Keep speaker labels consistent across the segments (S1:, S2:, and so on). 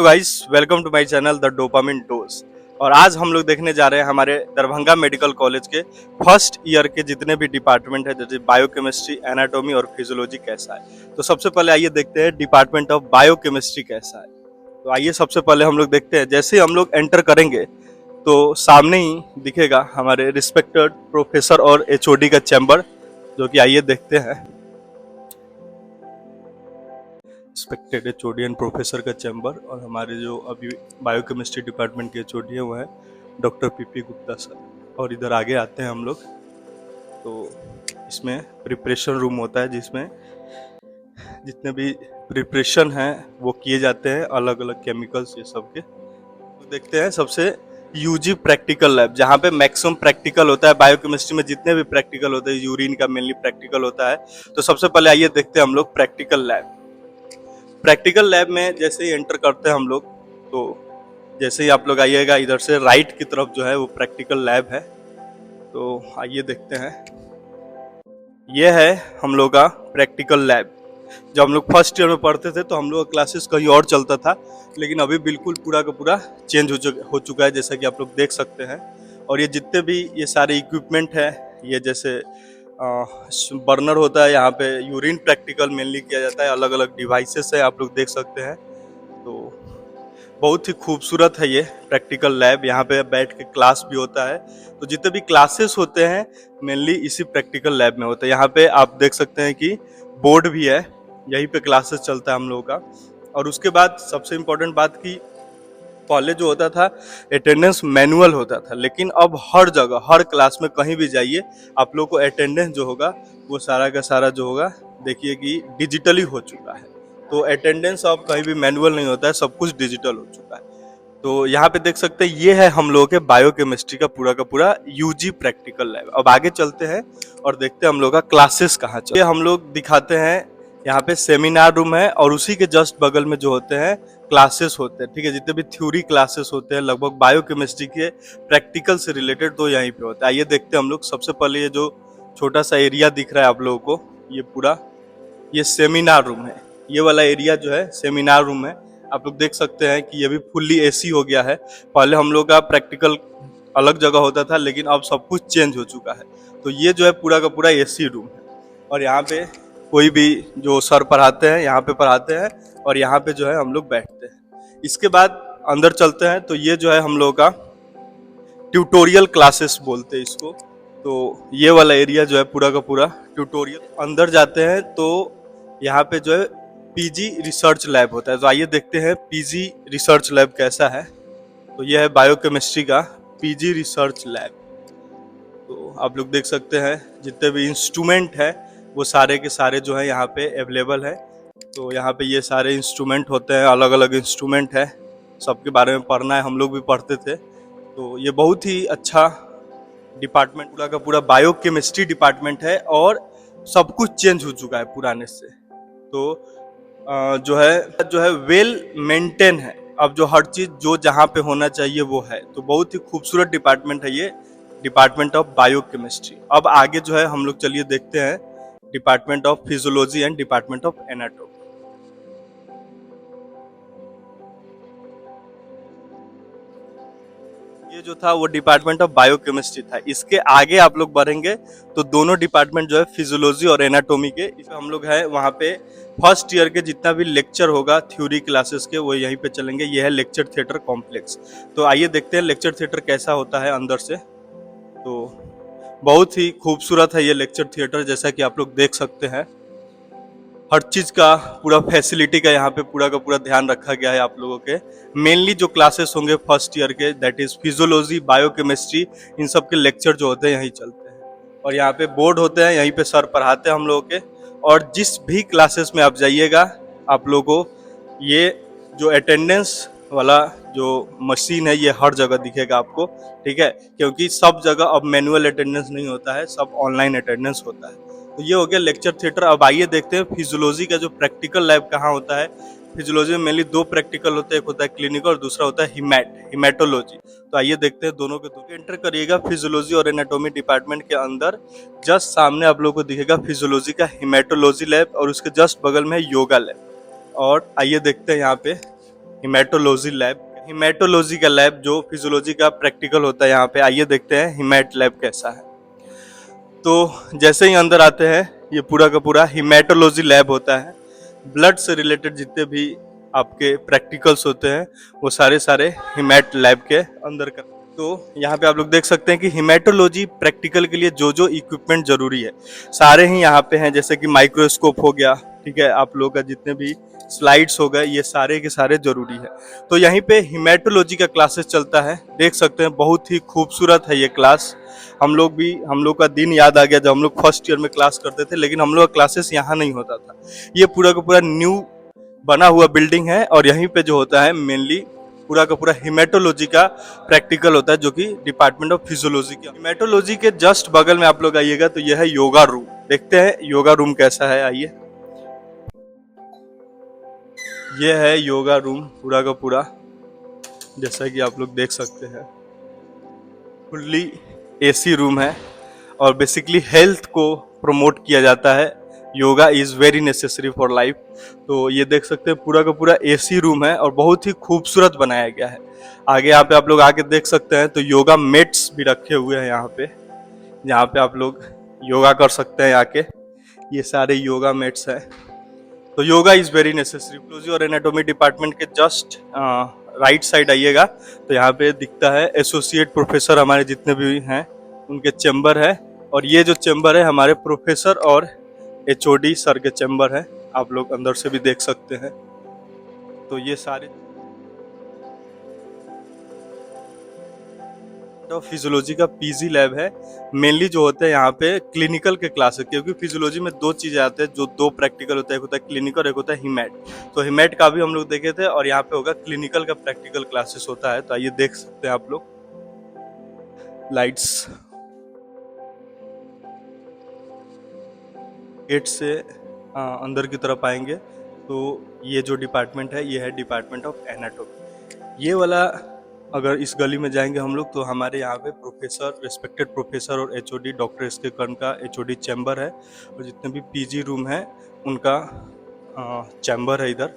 S1: तो guys welcome to my channel the dopamine dose. और आज हम लोग देखने जा रहे हैं हमारे दरभंगा मेडिकल कॉलेज के फर्स्ट ईयर के जितने भी डिपार्टमेंट है, जैसे बायोकेमिस्ट्री, एनाटॉमी और फिजियोलॉजी कैसा है। तो सबसे पहले आइए देखते हैं डिपार्टमेंट ऑफ बायोकेमिस्ट्री कैसा है। तो आइए सबसे पहले हम लोग देखते हैं। जैसे ही हम लोग एंटर करेंगे तो सामने ही दिखेगा हमारे रिस्पेक्टेड प्रोफेसर और एचओडी का चैम्बर, जो कि आइए देखते हैं। रिस्पेक्टेड एचओडी एंड प्रोफेसर का चैम्बर, और हमारे जो अभी बायोकेमिस्ट्री डिपार्टमेंट के एचओडी है वो है डॉक्टर पीपी गुप्ता सर। और इधर आगे आते हैं हम लोग, तो इसमें प्रिपरेशन रूम होता है जिसमें जितने भी प्रिपरेशन हैं वो किए जाते हैं, अलग अलग केमिकल्स ये सब के। तो देखते हैं सबसे यूजी प्रैक्टिकल लैब, जहाँ पे मैक्सिमम प्रैक्टिकल होता है। बायोकेमिस्ट्री में जितने भी प्रैक्टिकल होते हैं, यूरिन का मेनली प्रैक्टिकल होता है। तो सबसे पहले आइए देखते हैं हम लोग प्रैक्टिकल लैब। प्रैक्टिकल लैब में जैसे ही एंटर करते हैं हम लोग, तो जैसे ही आप लोग आइएगा इधर से राइट की तरफ जो है वो प्रैक्टिकल लैब है। तो आइए देखते हैं, ये है हम लोग का प्रैक्टिकल लैब। जब हम लोग फर्स्ट ईयर में पढ़ते थे तो हम लोग का क्लासेस कहीं और चलता था, लेकिन अभी बिल्कुल पूरा का पूरा चेंज हो चुका है, जैसा कि आप लोग देख सकते हैं। और ये जितने भी ये सारे इक्विपमेंट है, ये जैसे बर्नर होता है, यहाँ पे यूरिन प्रैक्टिकल मेनली किया जाता है, अलग अलग डिवाइसेस है आप लोग देख सकते हैं। तो बहुत ही खूबसूरत है ये प्रैक्टिकल लैब। यहाँ पे बैठ के क्लास भी होता है। तो जितने भी क्लासेस होते हैं मेनली इसी प्रैक्टिकल लैब में होते हैं। यहाँ पे आप देख सकते हैं कि बोर्ड भी है, यहीं पे क्लासेस चलता है हम लोगों का। और उसके बाद सबसे इम्पोर्टेंट बात की, पहले जो होता था अटेंडेंस मैनुअल होता था, लेकिन अब हर जगह हर क्लास में कहीं भी जाइए आप लोग को अटेंडेंस जो होगा वो सारा का सारा जो होगा देखिए कि डिजिटली हो चुका है। तो अटेंडेंस अब कहीं भी मैनुअल नहीं होता है, सब कुछ डिजिटल हो चुका है। तो यहाँ पे देख सकते हैं ये है हम लोगों के बायोकेमिस्ट्री का पूरा यूजी प्रैक्टिकल लैब। अब आगे चलते हैं और देखते हैं हम लोग का क्लासेस कहाँ चलते हैं। हम लोग दिखाते हैं, यहाँ पे सेमिनार रूम है और उसी के जस्ट बगल में जो होते हैं क्लासेस होते हैं। ठीक है, जितने भी थ्योरी क्लासेस होते हैं लगभग बायोकेमिस्ट्री के प्रैक्टिकल से रिलेटेड तो यहीं पे होता है। आइए देखते हैं हम लोग। सबसे पहले ये जो छोटा सा एरिया दिख रहा है आप लोगों को, ये पूरा ये सेमिनार रूम है। ये वाला एरिया जो है सेमिनार रूम है। आप लोग देख सकते हैं कि ये भी फुल्ली एसी हो गया है। पहले हम लोग का प्रैक्टिकल अलग जगह होता था, लेकिन अब सब कुछ चेंज हो चुका है। तो ये जो है पूरा का पूरा एसी रूम है। और यहाँ पे कोई भी जो सर पढ़ाते हैं यहाँ पे पढ़ाते हैं, और यहाँ पे जो है हम लोग बैठते हैं। इसके बाद अंदर चलते हैं, तो ये जो है हम लोग का ट्यूटोरियल क्लासेस बोलते हैं इसको। तो ये वाला एरिया जो है पूरा का पूरा ट्यूटोरियल। अंदर जाते हैं तो यहाँ पे जो है पीजी रिसर्च लैब होता है। तो आइए देखते हैं पीजी रिसर्च लैब कैसा है। तो ये है बायोकेमिस्ट्री का पीजी रिसर्च लैब। तो आप लोग देख सकते हैं जितने भी इंस्ट्रूमेंट है वो सारे के सारे जो है यहाँ पे अवेलेबल है। तो यहाँ पे ये सारे इंस्ट्रूमेंट होते हैं, अलग अलग इंस्ट्रूमेंट है, सबके बारे में पढ़ना है, हम लोग भी पढ़ते थे। तो ये बहुत ही अच्छा डिपार्टमेंट पूरा का पूरा बायोकेमिस्ट्री डिपार्टमेंट है, और सब कुछ चेंज हो चुका है पुराने से। तो जो है वेल मेंटेन है। अब जो हर चीज जो जहाँ पे होना चाहिए वो है। तो बहुत ही खूबसूरत डिपार्टमेंट है ये, डिपार्टमेंट ऑफ बायोकेमिस्ट्री। अब आगे जो है हम लोग चलिए देखते हैं department of physiology and department of anatomy. ये जो था वो डिपार्टमेंट ऑफ बायोकेमिस्ट्री था। इसके आगे आप लोग बढ़ेंगे तो दोनों डिपार्टमेंट जो है फिजियोलॉजी और एनाटॉमी के, इसमें हम लोग है वहाँ पे फर्स्ट ईयर के जितना भी लेक्चर होगा थ्योरी क्लासेस के वो यहीं पे चलेंगे। ये है लेक्चर थिएटर कॉम्प्लेक्स। तो आइए देखते हैं लेक्चर थिएटर कैसा होता है अंदर से। तो बहुत ही खूबसूरत है ये लेक्चर थिएटर, जैसा कि आप लोग देख सकते हैं। हर चीज का पूरा फैसिलिटी का यहाँ पे पूरा का पूरा ध्यान रखा गया है आप लोगों के। मेनली जो क्लासेस होंगे फर्स्ट ईयर के, दैट इज फिजियोलॉजी, बायोकेमिस्ट्री, इन सब के लेक्चर जो होते हैं यहीं चलते हैं। और यहाँ पे बोर्ड होते हैं, यहीं पे सर पढ़ाते हैं हम लोगों के। और जिस भी क्लासेस में आप जाइएगा आप लोगों को ये जो अटेंडेंस वाला जो मशीन है ये हर जगह दिखेगा आपको। ठीक है, क्योंकि सब जगह अब मैनुअल अटेंडेंस नहीं होता है, सब ऑनलाइन अटेंडेंस होता है। तो ये हो गया लेक्चर थिएटर। अब आइए देखते हैं फिजियोलॉजी का जो प्रैक्टिकल लैब कहाँ होता है। फिजियोलॉजी में मेनली दो प्रैक्टिकल होते हैं, एक होता है क्लिनिकल और दूसरा होता है हिमेटोलॉजी। तो आइए देखते हैं दोनों के दो। एंटर करिएगा फिजियोलॉजी और एनाटॉमी डिपार्टमेंट के अंदर, जस्ट सामने आप लोगों को दिखेगा फिजियोलॉजी का हिमेटोलॉजी लैब, और उसके जस्ट बगल में है योगा लैब। और आइए देखते हैं यहाँ पे हिमेटोलॉजी लैब। हिमेटोलॉजी का लैब जो फिजियोलॉजी का प्रैक्टिकल होता है यहाँ पे, आइए देखते हैं हिमेट लैब कैसा है। तो जैसे ही अंदर आते हैं, ये पूरा का पूरा हिमेटोलॉजी लैब होता है। ब्लड से रिलेटेड जितने भी आपके प्रैक्टिकल्स होते हैं वो सारे सारे हिमेट लैब के अंदर कर। तो यहाँ पे आप लोग देख सकते हैं कि हिमेटोलॉजी प्रैक्टिकल के लिए जो जो इक्विपमेंट जरूरी है सारे ही यहाँ पे हैं, जैसे कि माइक्रोस्कोप हो गया, ठीक है, आप लोग का जितने भी स्लाइड्स हो गए, ये सारे के सारे जरूरी है। तो यहीं पे हिमेटोलॉजी का क्लासेस चलता है, देख सकते हैं, बहुत ही खूबसूरत है ये क्लास। हम लोग का दिन याद आ गया जब हम लोग फर्स्ट ईयर में क्लास करते थे, लेकिन हम लोग का क्लासेस यहाँ नहीं होता था। ये पूरा का पूरा न्यू बना हुआ बिल्डिंग है और यहीं पे जो होता है मेनली पूरा का पूरा हिमेटोलॉजी का प्रैक्टिकल होता है, जो कि डिपार्टमेंट ऑफ फिजियोलॉजी का। हिमेटोलॉजी के जस्ट बगल में आप लोग आइएगा तो यह है योगा रूम। देखते हैं योगा रूम कैसा है, आइए। यह है योगा रूम पूरा का पूरा, जैसा कि आप लोग देख सकते हैं, फुल्ली एसी रूम है और बेसिकली हेल्थ को प्रमोट किया जाता है। Yoga is very necessary for life. तो ये देख सकते हैं पूरा का पूरा एसी रूम है और बहुत ही खूबसूरत बनाया गया है। आगे यहाँ पे आप लोग आके देख सकते हैं तो योगा मेट्स भी रखे हुए हैं यहाँ पे, जहाँ पे आप लोग योगा कर सकते हैं आके। ये सारे योगा मेट्स हैं। तो yoga is very necessary. Physiology और एनाटॉमी डिपार्टमेंट के जस्ट राइट साइड आइएगा तो यहाँ पे दिखता है एसोसिएट प्रोफेसर हमारे जितने भी हैं उनके चैम्बर है, और ये जो चैम्बर है हमारे प्रोफेसर और एचओडी सर के चैम्बर है, आप लोग अंदर से भी देख सकते हैं। तो ये सारे फिजियोलॉजी का पीजी लैब है। मेनली जो होते हैं यहाँ पे क्लिनिकल के क्लासेस, क्योंकि फिजियोलॉजी में दो चीजें आते हैं, जो दो प्रैक्टिकल होता है, एक होता है क्लिनिकल, एक होता है हिमेट। तो हिमेट का भी हम लोग देखे थे और यहाँ पे होगा क्लिनिकल का प्रैक्टिकल क्लासेस होता है। तो आइए देख सकते हैं आप लोग लाइट्स। गेट से अंदर की तरफ आएंगे तो ये जो डिपार्टमेंट है ये है डिपार्टमेंट ऑफ एनाटॉमी। ये वाला अगर इस गली में जाएंगे हम लोग तो हमारे यहाँ पे प्रोफेसर, रिस्पेक्टेड प्रोफेसर और एचओडी डॉक्टर एसके कर्ण का एचओडी चैम्बर है, और जितने भी पीजी रूम है उनका चैम्बर है इधर।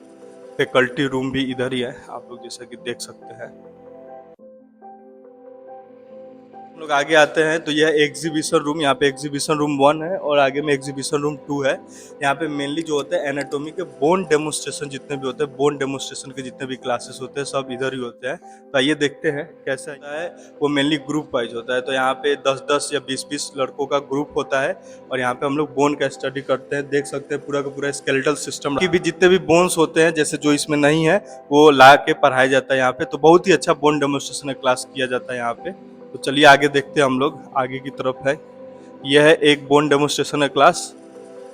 S1: फैकल्टी रूम भी इधर ही है, आप लोग जैसा कि देख सकते हैं। हम लोग आगे आते हैं तो यह एग्जीबिशन रूम, यहाँ पे एग्जीबिशन रूम 1 है और आगे में एग्जीबिशन रूम 2 है। यहाँ पे मेनली जो होता है एनाटॉमी के बोन डेमोन्स्ट्रेशन जितने भी होते हैं, बोन डेमोन्स्ट्रेशन के जितने भी क्लासेस होते हैं सब इधर ही होते हैं। तो आइए देखते हैं कैसा है। वो मेनली ग्रुप वाइज होता है, तो यहाँ पे 10-10 या 20-20 लड़कों का ग्रुप होता है और यहाँ पे हम लोग बोन का स्टडी करते हैं। देख सकते हैं पूरा का पूरा स्केलेटल सिस्टम की भी जितने भी बोन्स होते हैं, जैसे जो इसमें नहीं है वो ला के पढ़ाया जाता है यहाँ पे। तो बहुत ही अच्छा बोन डेमोन्स्ट्रेशन क्लास किया जाता है यहाँ पे। तो चलिए आगे देखते हैं हम लोग, आगे की तरफ है। यह है एक बोन डेमोन्स्ट्रेशन क्लास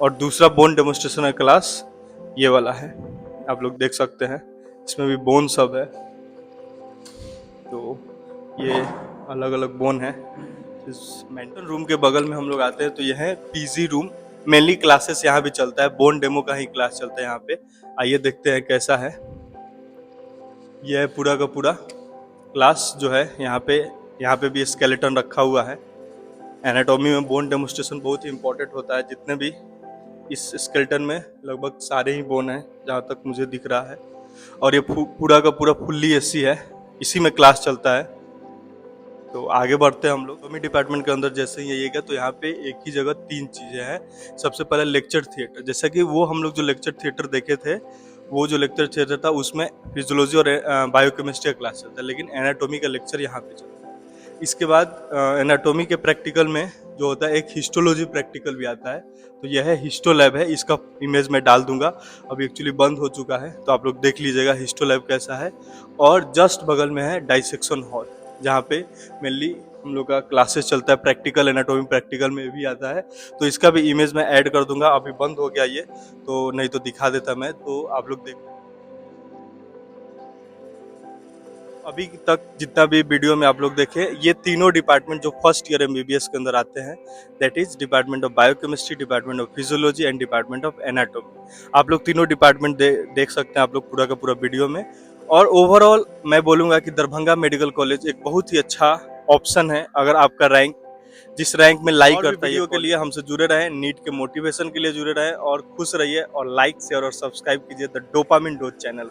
S1: और दूसरा बोन डेमोन्स्ट्रेशन क्लास ये वाला है, आप लोग देख सकते हैं, इसमें भी बोन सब है। तो ये अलग अलग बोन है। इस मेंटल रूम के बगल में हम लोग आते हैं तो यह है पीजी रूम। मेनली क्लासेस यहाँ भी चलता है, बोन डेमो का ही क्लास चलता है यहाँ पे। आइए देखते हैं कैसा है। यह है पूरा का पूरा क्लास जो है यहाँ पे भी स्केलेटन रखा हुआ है। एनाटॉमी में बोन डेमोन्स्ट्रेशन बहुत ही इंपॉर्टेंट होता है। जितने भी इस स्केलेटन में लगभग सारे ही बोन हैं जहाँ तक मुझे दिख रहा है, और ये पूरा का पूरा फुल्ली एसी है, इसी में क्लास चलता है। तो आगे बढ़ते हैं हम लोग। एनाटॉमी डिपार्टमेंट के अंदर जैसे ही आइएगा तो यहाँ पे एक ही जगह 3 चीज़ें हैं। सबसे पहले लेक्चर थिएटर, जैसा कि वो हम लोग जो लेक्चर थिएटर देखे थे, वो जो लेक्चर थिएटर था उसमें फिजियोलॉजी और बायोकेमिस्ट्री का क्लास चलता है, लेकिन एनाटॉमी का लेक्चर यहाँ पे चलता है। इसके बाद एनाटॉमी के प्रैक्टिकल में जो होता है एक हिस्टोलॉजी प्रैक्टिकल भी आता है। तो यह है हिस्टो लैब है, इसका इमेज मैं डाल दूंगा, अभी एक्चुअली बंद हो चुका है, तो आप लोग देख लीजिएगा हिस्टो लैब कैसा है। और जस्ट बगल में है डाइसेक्शन हॉल, जहाँ पे मेनली हम लोग का क्लासेस चलता है। प्रैक्टिकल एनाटॉमी प्रैक्टिकल में भी आता है, तो इसका भी इमेज मैं ऐड कर दूंगा। अभी बंद हो गया ये, तो नहीं तो दिखा देता मैं, तो आप लोग देख। अभी तक जितना भी वीडियो में आप लोग देखे, ये तीनों डिपार्टमेंट जो फर्स्ट ईयर एमबीबीएस के अंदर आते हैं, that is department of biochemistry, department of physiology and department of anatomy. आप लोग तीनों डिपार्टमेंट देख सकते हैं आप लोग पूरा का पूरा वीडियो में। और ओवरऑल मैं बोलूँगा कि दरभंगा मेडिकल कॉलेज एक बहुत ही अच्छा ऑप्शन है अगर आपका रैंक जिस रैंक में लाइक करता है। वीडियो के लिए हमसे जुड़े रहें, नीट के मोटिवेशन के लिए जुड़े रहें, और खुश रहिए, और लाइक शेयर और सब्सक्राइब कीजिए द डोपामिन डोज चैनल।